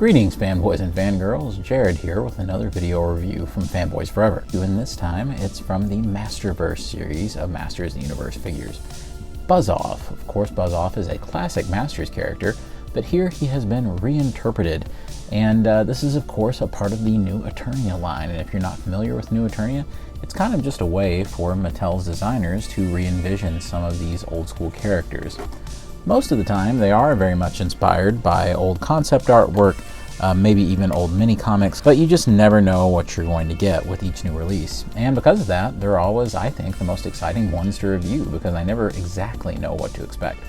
Greetings fanboys and fangirls, Jared here with another video review from Fanboys Forever. And this time it's from the Masterverse series of Masters of the Universe figures. Buzz-Off. Of course, Buzz-Off is a classic Masters character, but here he has been reinterpreted. And this is of course a part of the new Eternia line, and if you're not familiar with new Eternia, it's kind of just a way for Mattel's designers to re-envision some of these old school characters. Most of the time, they are very much inspired by old concept artwork, maybe even old mini-comics, but you just never know what you're going to get with each new release. And because of that, they're always, I think, the most exciting ones to review, because I never exactly know what to expect.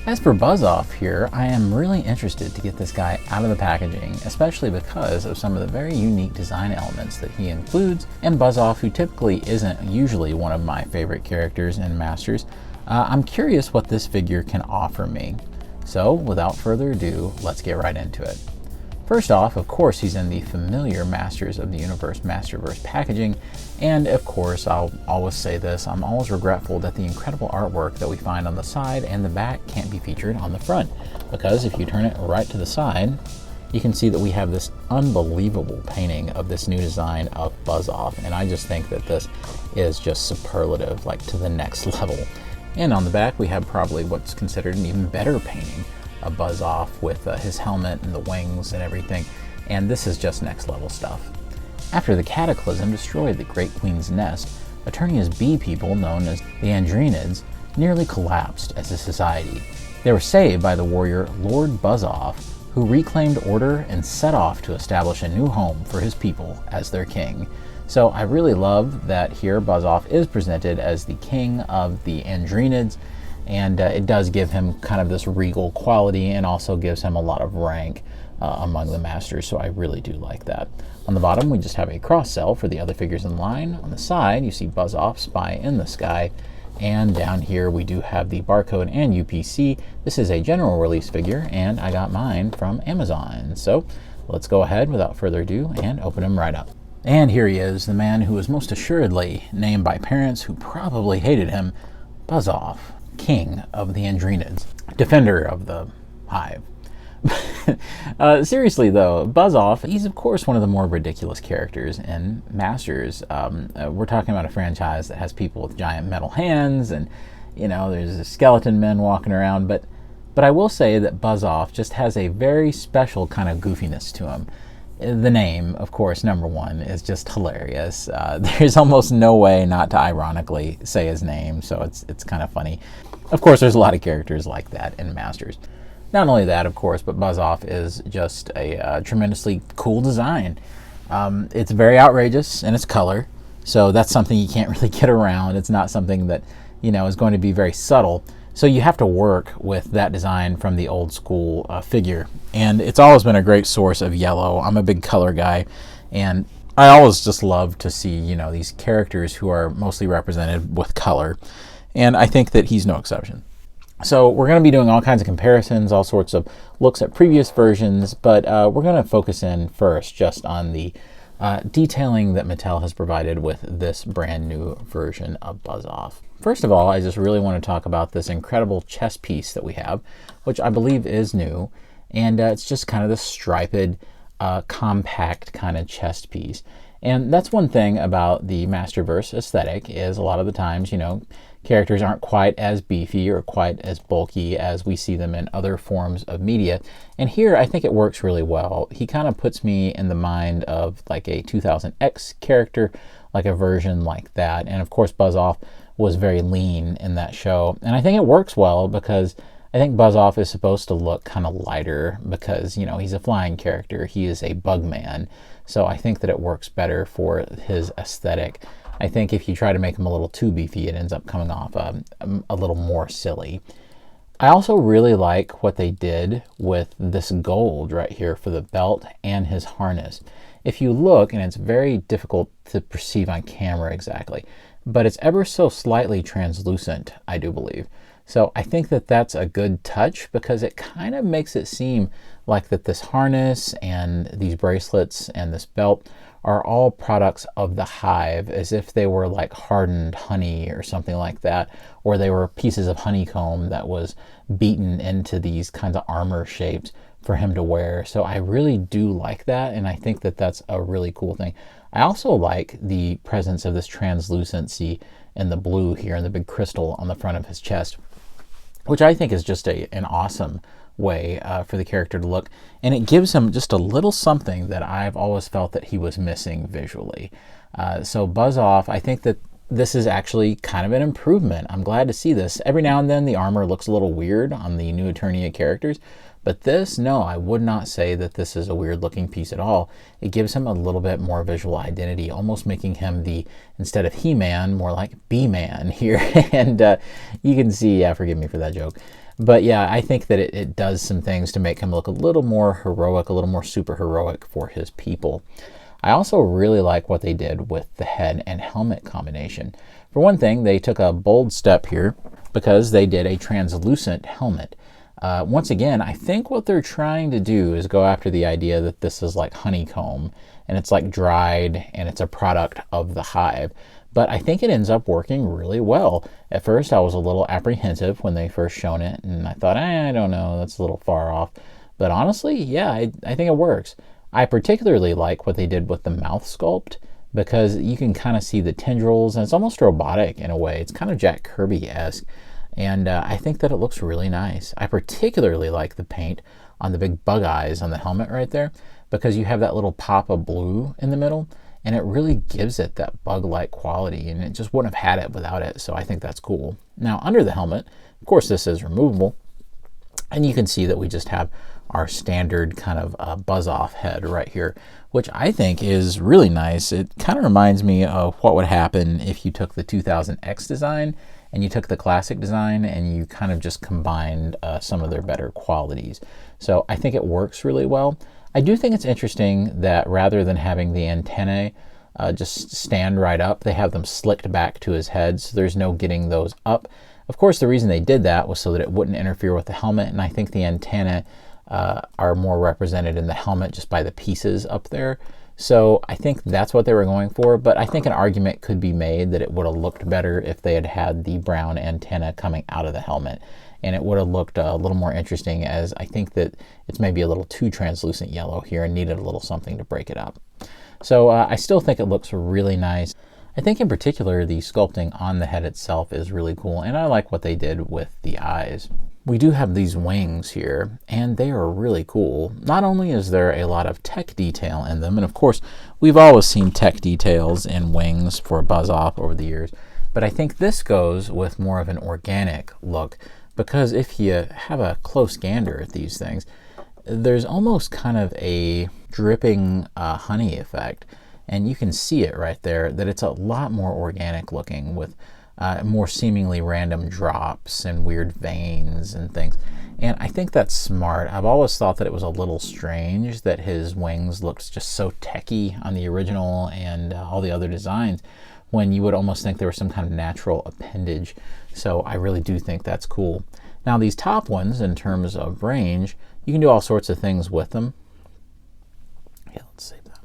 As for Buzz-Off here, I am really interested to get this guy out of the packaging, especially because of some of the very unique design elements that he includes, and Buzz-Off, who typically isn't usually one of my favorite characters in Masters, I'm curious what this figure can offer me. So, without further ado, let's get right into it. First off, of course, he's in the familiar Masters of the Universe Masterverse packaging, and of course, I'll always say this, I'm always regretful that the incredible artwork that we find on the side and the back can't be featured on the front, because if you turn it right to the side, you can see that we have this unbelievable painting of this new design of Buzz-Off, and I just think that this is just superlative, like to the next level. And on the back, we have probably what's considered an even better painting of Buzz-Off with his helmet and the wings and everything. And this is just next level stuff. After the Cataclysm destroyed the Great Queen's Nest, Eternia's bee people, known as the Andrenids, nearly collapsed as a society. They were saved by the warrior Lord Buzz-Off, who reclaimed order and set off to establish a new home for his people as their king. So I really love that here Buzz-Off is presented as the king of the Andrenids, and it does give him kind of this regal quality and also gives him a lot of rank among the masters, so I really do like that. On the bottom we just have a cross cell for the other figures in line. On the side you see Buzz-Off spy in the sky, and down here we do have the barcode and UPC. This is a general release figure, and I got mine from Amazon. So let's go ahead without further ado and open him right up. And here he is, the man who was most assuredly named by parents who probably hated him, Buzz-Off, king of the Andrenids, defender of the hive. Seriously though, Buzz-Off, he's of course one of the more ridiculous characters in Masters. We're talking about a franchise that has people with giant metal hands, and you know, there's skeleton men walking around, but I will say that Buzz-Off just has a very special kind of goofiness to him. The name, of course, number one, is just hilarious. There's almost no way not to ironically say his name, so it's kind of funny. Of course, there's a lot of characters like that in Masters. Not only that, of course, but Buzz-Off is just a tremendously cool design. It's very outrageous in its color, so that's something you can't really get around. It's not something that, you know, is going to be very subtle. So you have to work with that design from the old school figure. And it's always been a great source of yellow. I'm a big color guy, and I always just love to see, you know, these characters who are mostly represented with color. And I think that he's no exception. So we're going to be doing all kinds of comparisons, all sorts of looks at previous versions, but we're going to focus in first just on the detailing that Mattel has provided with this brand new version of Buzz-Off. First of all, I just really want to talk about this incredible chest piece that we have, which I believe is new, and it's just kind of this striped, compact kind of chest piece. And that's one thing about the Masterverse aesthetic, is a lot of the times, you know, characters aren't quite as beefy or quite as bulky as we see them in other forms of media. And here I think it works really well. He kind of puts me in the mind of like a 2000X character, like a version like that. And of course Buzz-Off was very lean in that show. And I think it works well because I think Buzz-Off is supposed to look kind of lighter because, you know, he's a flying character. He is a bug man. So I think that it works better for his aesthetic. I think if you try to make him a little too beefy, it ends up coming off a little more silly. I also really like what they did with this gold right here for the belt and his harness. If you look, and it's very difficult to perceive on camera exactly, but it's ever so slightly translucent, I do believe. So I think that that's a good touch because it kind of makes it seem like that this harness and these bracelets and this belt are all products of the hive, as if they were like hardened honey or something like that, or they were pieces of honeycomb that was beaten into these kinds of armor shapes for him to wear. So I really do like that, and I think that that's a really cool thing. I also like the presence of this translucency in the blue here and the big crystal on the front of his chest, which I think is just an awesome way for the character to look. And it gives him just a little something that I've always felt that he was missing visually. So Buzz Off, I think that this is actually kind of an improvement. I'm glad to see this. Every now and then the armor looks a little weird on the new Eternia characters, but this, no, I would not say that this is a weird looking piece at all. It gives him a little bit more visual identity, almost making him the, instead of He-Man, more like B-Man here. And you can see, yeah, forgive me for that joke. But yeah, I think that it does some things to make him look a little more heroic, a little more super heroic for his people. I also really like what they did with the head and helmet combination. For one thing, they took a bold step here because they did a translucent helmet. Once again, I think what they're trying to do is go after the idea that this is like honeycomb and it's like dried and it's a product of the hive. But I think it ends up working really well. At first, I was a little apprehensive when they first shown it, and I thought, I don't know, that's a little far off. But honestly, yeah, I think it works. I particularly like what they did with the mouth sculpt because you can kind of see the tendrils, and it's almost robotic in a way. It's kind of Jack Kirby-esque, and I think that it looks really nice. I particularly like the paint on the big bug eyes on the helmet right there because you have that little pop of blue in the middle, and it really gives it that bug-like quality, and it just wouldn't have had it without it, so I think that's cool. Now, under the helmet, of course, this is removable, and you can see that we just have our standard kind of buzz-off head right here, which I think is really nice. It kind of reminds me of what would happen if you took the 2000X design and you took the classic design and you kind of just combined some of their better qualities. So I think it works really well. I do think it's interesting that rather than having the antennae just stand right up, they have them slicked back to his head, so there's no getting those up. Of course, the reason they did that was so that it wouldn't interfere with the helmet, and I think the antennae are more represented in the helmet just by the pieces up there. So I think that's what they were going for, but I think an argument could be made that it would have looked better if they had had the brown antenna coming out of the helmet, and it would have looked a little more interesting, as I think that it's maybe a little too translucent yellow here and needed a little something to break it up. So I still think it looks really nice. I think in particular the sculpting on the head itself is really cool, and I like what they did with the eyes. We do have these wings here, and they are really cool. Not only is there a lot of tech detail in them, and of course we've always seen tech details in wings for Buzz Off over the years, but I think this goes with more of an organic look, because if you have a close gander at these things, there's almost kind of a dripping honey effect, and you can see it right there that it's a lot more organic looking with more seemingly random drops and weird veins and things. And I think that's smart. I've always thought that it was a little strange that his wings looked just so techy on the original and all the other designs, when you would almost think there was some kind of natural appendage. So I really do think that's cool. Now these top ones, in terms of range, you can do all sorts of things with them. Yeah, let's save that.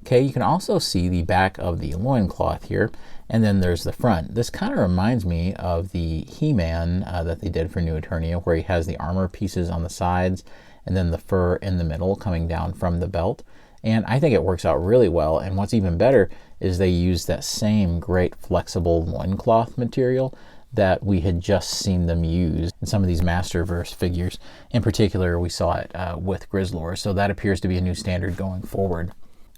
Okay, you can also see the back of the loincloth here, and then there's the front. This kind of reminds me of the He-Man that they did for New Eternia, where he has the armor pieces on the sides and then the fur in the middle coming down from the belt. And I think it works out really well, and what's even better is they use that same great flexible loincloth material that we had just seen them use in some of these Masterverse figures. In particular, we saw it with Grizzlor, so that appears to be a new standard going forward.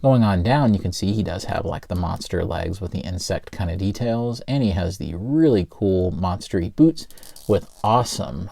Going on down, you can see he does have like the monster legs with the insect kind of details, and he has the really cool monstery boots with awesome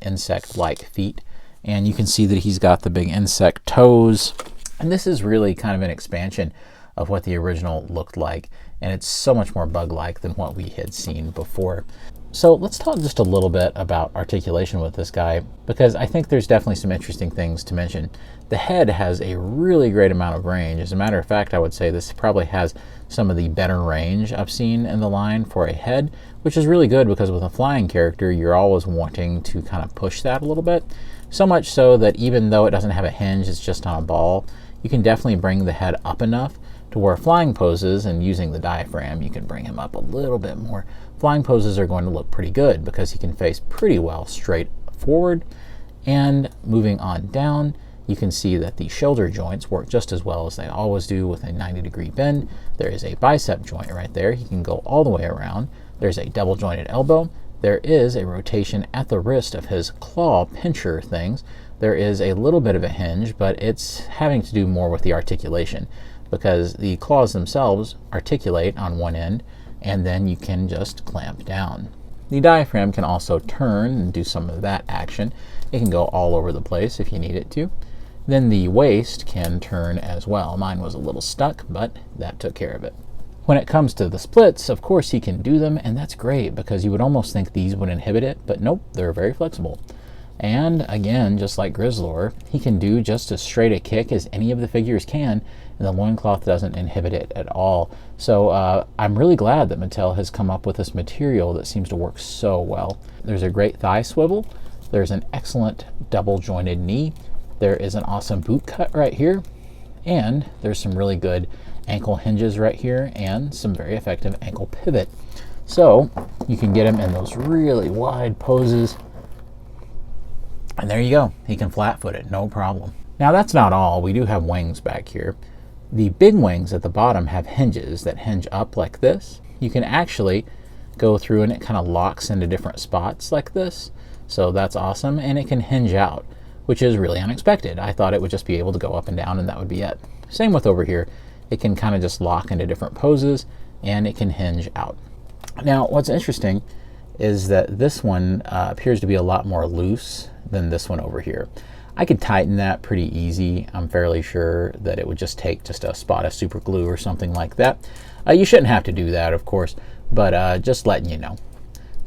insect-like feet. And you can see that he's got the big insect toes, and this is really kind of an expansion of what the original looked like, and it's so much more bug-like than what we had seen before. So let's talk just a little bit about articulation with this guy, because I think there's definitely some interesting things to mention. The head has a really great amount of range. As a matter of fact, I would say this probably has some of the better range I've seen in the line for a head, which is really good because with a flying character, you're always wanting to kind of push that a little bit. So much so that even though it doesn't have a hinge, it's just on a ball, you can definitely bring the head up enough to where flying poses, and using the diaphragm, you can bring him up a little bit more. Flying poses are going to look pretty good because he can face pretty well straight forward, And moving on down, you can see that the shoulder joints work just as well as they always do with a 90-degree bend. There is a bicep joint right there. He can go all the way around. There's a double jointed elbow. There is a rotation at the wrist of his claw pincher things. There is a little bit of a hinge, but it's having to do more with the articulation because the claws themselves articulate on one end and then you can just clamp down. The diaphragm can also turn and do some of that action. It can go all over the place if you need it to. Then the waist can turn as well. Mine was a little stuck, but that took care of it. When it comes to the splits, of course he can do them, and that's great because you would almost think these would inhibit it, but nope, they're very flexible. And again, just like Grizzlor, he can do just as straight a kick as any of the figures can, and the loincloth doesn't inhibit it at all. So I'm really glad that Mattel has come up with this material that seems to work so well. There's a great thigh swivel, there's an excellent double jointed knee, there is an awesome boot cut right here, and there's some really good ankle hinges right here and some very effective ankle pivot. So you can get him in those really wide poses. And there you go. He can flat foot it, no problem. Now that's not all. We do have wings back here. The big wings at the bottom have hinges that hinge up like this. You can actually go through and it kind of locks into different spots like this. So that's awesome. And it can hinge out, which is really unexpected. I thought it would just be able to go up and down and that would be it. Same with over here. It can kind of just lock into different poses and it can hinge out. Now what's interesting is that this one appears to be a lot more loose than this one over here. I could tighten that pretty easy. I'm fairly sure that it would just take just a spot of super glue or something like that. You shouldn't have to do that, of course, but just letting you know.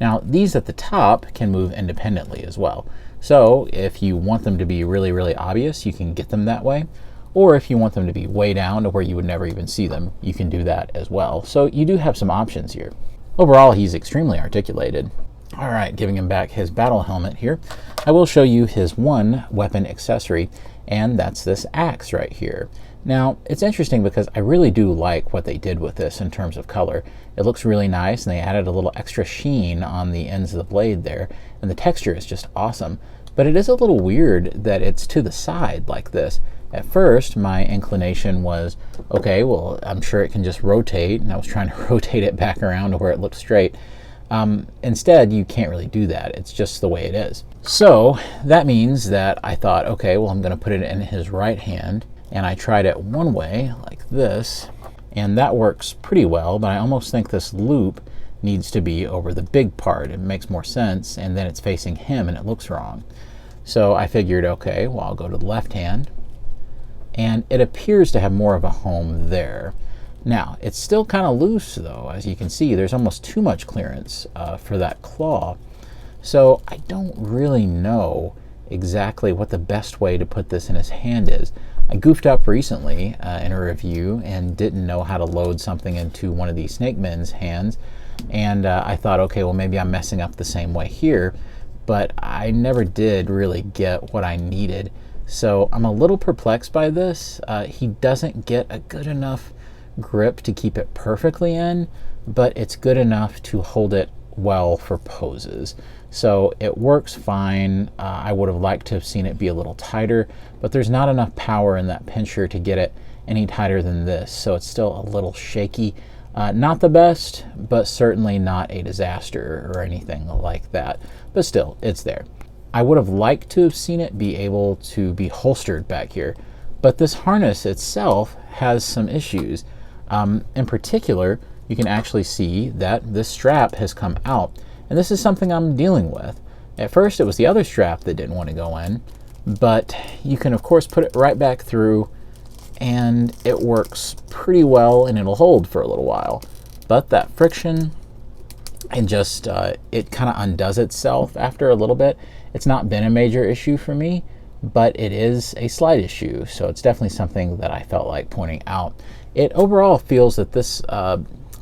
Now these at the top can move independently as well. So if you want them to be really, really obvious, you can get them that way. Or if you want them to be way down to where you would never even see them, you can do that as well. So you do have some options here. Overall, he's extremely articulated. All right, giving him back his battle helmet here, I will show you his one weapon accessory, and that's this axe right here. Now, it's interesting because I really do like what they did with this in terms of color. It looks really nice, and they added a little extra sheen on the ends of the blade there, and the texture is just awesome. But it is a little weird that it's to the side like this. At first, my inclination was, okay, well, I'm sure it can just rotate, and I was trying to rotate it back around to where it looked straight. Instead, you can't really do that. It's just the way it is. So that means that I thought, okay, well, I'm going to put it in his right hand, and I tried it one way, like this, and that works pretty well, but I almost think this loop needs to be over the big part. It makes more sense, and then it's facing him, and it looks wrong. So I figured, okay, well, I'll go to the left hand, and it appears to have more of a home there. Now, it's still kind of loose though. As you can see, there's almost too much clearance for that claw. So I don't really know exactly what the best way to put this in his hand is. I goofed up recently in a review and didn't know how to load something into one of these snake men's hands. And I thought, okay, well, maybe I'm messing up the same way here, but I never did really get what I needed. So I'm a little perplexed by this. He doesn't get a good enough grip to keep it perfectly in, but it's good enough to hold it well for poses. So it works fine. I would have liked to have seen it be a little tighter, but there's not enough power in that pincher to get it any tighter than this. So it's still a little shaky. Not the best, but certainly not a disaster or anything like that. But still, it's there. I would have liked to have seen it be able to be holstered back here, but this harness itself has some issues. In particular, you can actually see that this strap has come out, and this is something I'm dealing with. At first it was the other strap that didn't want to go in, but you can of course put it right back through and it works pretty well and it'll hold for a little while. But that friction and just it kind of undoes itself after a little bit. It's not been a major issue for me, but it is a slight issue, so it's definitely something that I felt like pointing out. It overall feels that this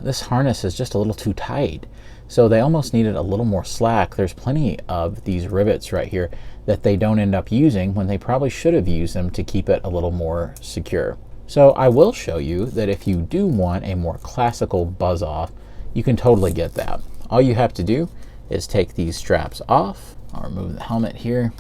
this harness is just a little too tight, so they almost needed a little more slack. There's plenty of these rivets right here that they don't end up using when they probably should have used them to keep it a little more secure. So I will show you that if you do want a more classical buzz off, you can totally get that. All you have to do is take these straps off. I'll remove the helmet here,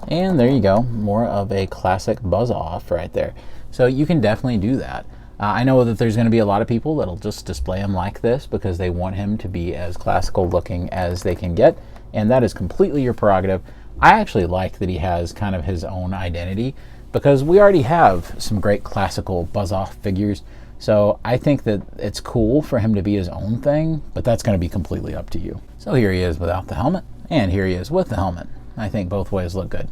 And there you go, more of a classic buzz off right there. So you can definitely do that. I know that there's going to be a lot of people that'll just display him like this because they want him to be as classical looking as they can get, and that is completely your prerogative. I actually like that he has kind of his own identity because we already have some great classical buzz off figures. So I think that it's cool for him to be his own thing, but that's going to be completely up to you. So here he is without the helmet, and here he is with the helmet. I think both ways look good.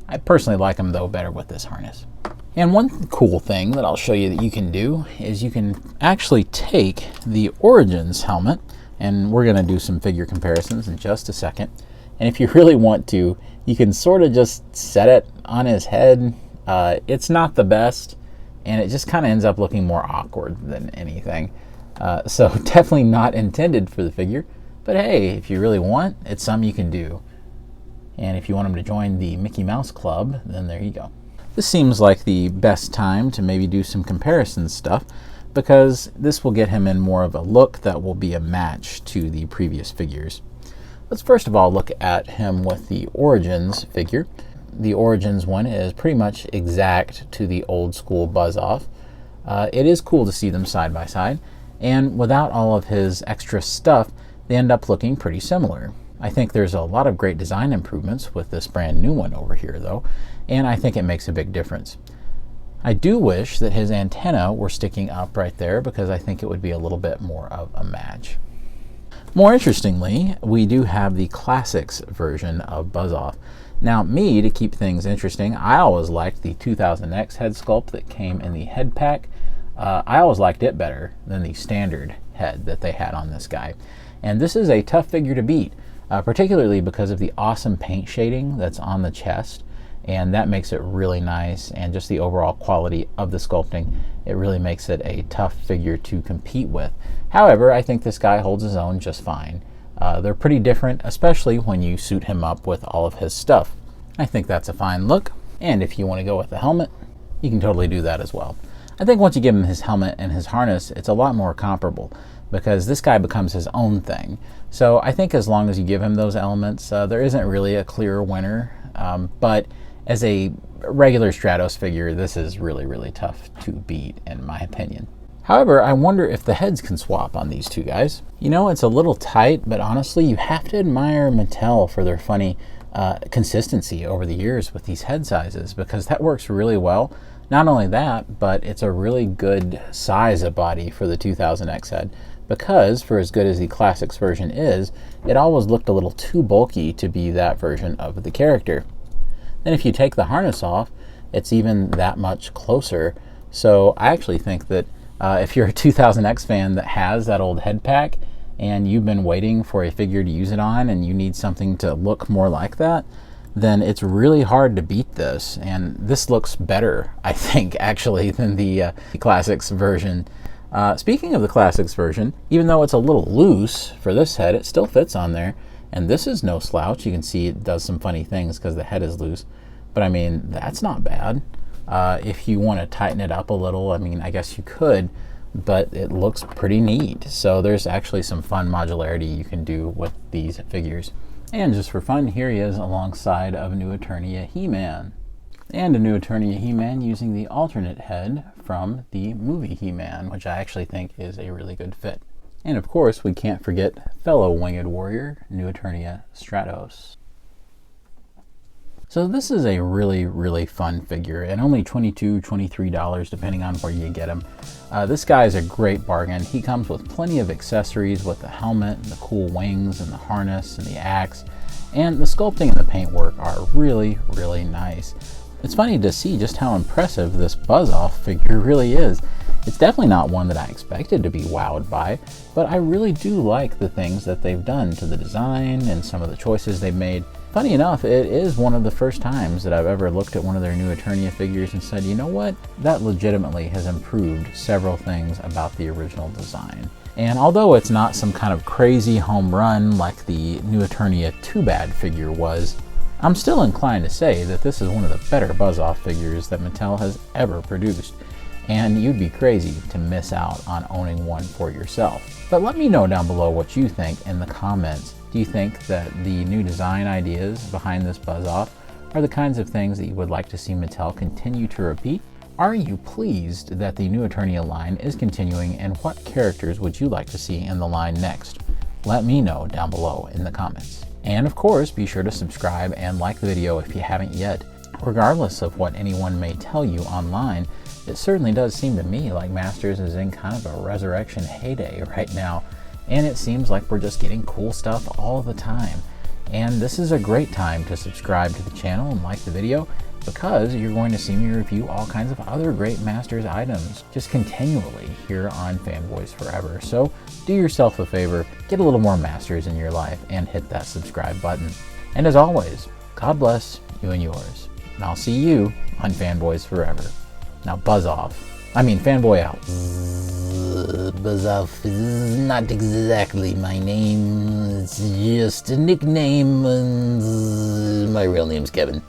I personally like him though better with this harness. And one cool thing that I'll show you that you can do is you can actually take the Origins helmet, and we're going to do some figure comparisons in just a second. And if you really want to, you can sort of just set it on his head. It's not the best, and it just kind of ends up looking more awkward than anything. So definitely not intended for the figure, but hey, if you really want, it's something you can do. And if you want him to join the Mickey Mouse Club, then there you go. This seems like the best time to maybe do some comparison stuff, because this will get him in more of a look that will be a match to the previous figures. Let's first of all look at him with the Origins figure. The Origins one is pretty much exact to the old school Buzz Off. It is cool to see them side by side, and without all of his extra stuff, they end up looking pretty similar. I think there's a lot of great design improvements with this brand new one over here though, and I think it makes a big difference. I do wish that his antenna were sticking up right there because I think it would be a little bit more of a match. More interestingly, we do have the Classics version of Buzz Off. Now me, to keep things interesting, I always liked the 2000X head sculpt that came in the head pack. I always liked it better than the standard head that they had on this guy. And this is a tough figure to beat. Particularly because of the awesome paint shading that's on the chest, and that makes it really nice, and just the overall quality of the sculpting, it really makes it a tough figure to compete with. However, I think this guy holds his own just fine. They're pretty different, especially when you suit him up with all of his stuff. I think that's a fine look, and if you want to go with the helmet, you can totally do that as well. I think once you give him his helmet and his harness, it's a lot more comparable, because this guy becomes his own thing. So I think as long as you give him those elements, there isn't really a clear winner. But as a regular Stratos figure, this is really, really tough to beat, in my opinion. However, I wonder if the heads can swap on these two guys. You know, it's a little tight, but honestly, you have to admire Mattel for their funny consistency over the years with these head sizes, because that works really well. Not only that, but it's a really good size of body for the 2000X head, because for as good as the Classics version is, it always looked a little too bulky to be that version of the character. Then if you take the harness off, it's even that much closer. So I actually think that if you're a 2000X fan that has that old head pack and you've been waiting for a figure to use it on and you need something to look more like that, then it's really hard to beat this. And this looks better, I think, actually, than the Classics version. Speaking of the Classics version, even though it's a little loose for this head, it still fits on there. And this is no slouch. You can see it does some funny things because the head is loose. But I mean, that's not bad. If you want to tighten it up a little, I mean, I guess you could, but it looks pretty neat. So there's actually some fun modularity you can do with these figures. And just for fun, here he is alongside of a new Eternia He-Man. And a new Eternia He-Man using the alternate head from the movie He-Man, which I actually think is a really good fit. And of course, we can't forget fellow Winged Warrior, new Eternia Stratos. So this is a really, really fun figure, and only $22, $23 depending on where you get him. This guy is a great bargain. He comes with plenty of accessories with the helmet, and the cool wings, and the harness, and the axe, and the sculpting and the paintwork are really, really nice. It's funny to see just how impressive this Buzz-Off figure really is. It's definitely not one that I expected to be wowed by, but I really do like the things that they've done to the design and some of the choices they've made. Funny enough, it is one of the first times that I've ever looked at one of their new Eternia figures and said, you know what, that legitimately has improved several things about the original design. And although it's not some kind of crazy home run like the new Eternia Too Bad figure was, I'm still inclined to say that this is one of the better Buzz-Off figures that Mattel has ever produced. And you'd be crazy to miss out on owning one for yourself. But let me know down below what you think in the comments. Do you think that the new design ideas behind this Buzz-Off are the kinds of things that you would like to see Mattel continue to repeat? Are you pleased that the new Eternia line is continuing, and what characters would you like to see in the line next? Let me know down below in the comments. And of course, be sure to subscribe and like the video if you haven't yet. Regardless of what anyone may tell you online, it certainly does seem to me like Masters is in kind of a resurrection heyday right now, and it seems like we're just getting cool stuff all the time. And this is a great time to subscribe to the channel and like the video, because you're going to see me review all kinds of other great Masters items just continually here on Fanboys Forever. So do yourself a favor, get a little more Masters in your life, and hit that subscribe button. And as always, God bless you and yours. And I'll see you on Fanboys Forever. Now buzz off. I mean, fanboy out. Buzz off is not exactly my name. It's just a nickname. My real name's Kevin.